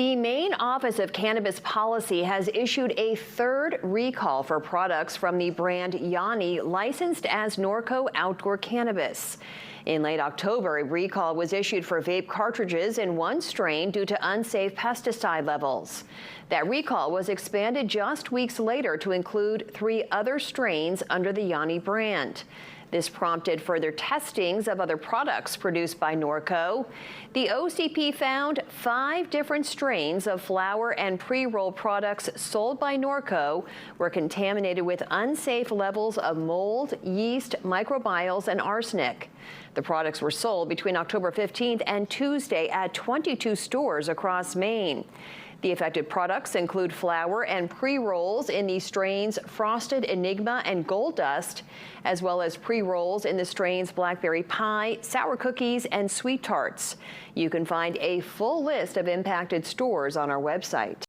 The Maine Office of Cannabis Policy has issued a third recall for products from the brand Yani, licensed as Norco Outdoor Cannabis. In late October, a recall was issued for vape cartridges in one strain due to unsafe pesticide levels. That recall was expanded just weeks later to include 3 other strains under the Yani brand. This prompted further testings of other products produced by Norco. The OCP found 5 different strains of flower and pre-roll products sold by Norco were contaminated with unsafe levels of mold, yeast, microbiomes, and arsenic. The products were sold between October 15th and Tuesday at 22 stores across Maine. The affected products include flour and pre-rolls in the strains Frosted Enigma and Gold Dust, as well as pre-rolls in the strains Blackberry Pie, Sour Cookies, and Sweet Tarts. You can find a full list of impacted stores on our website.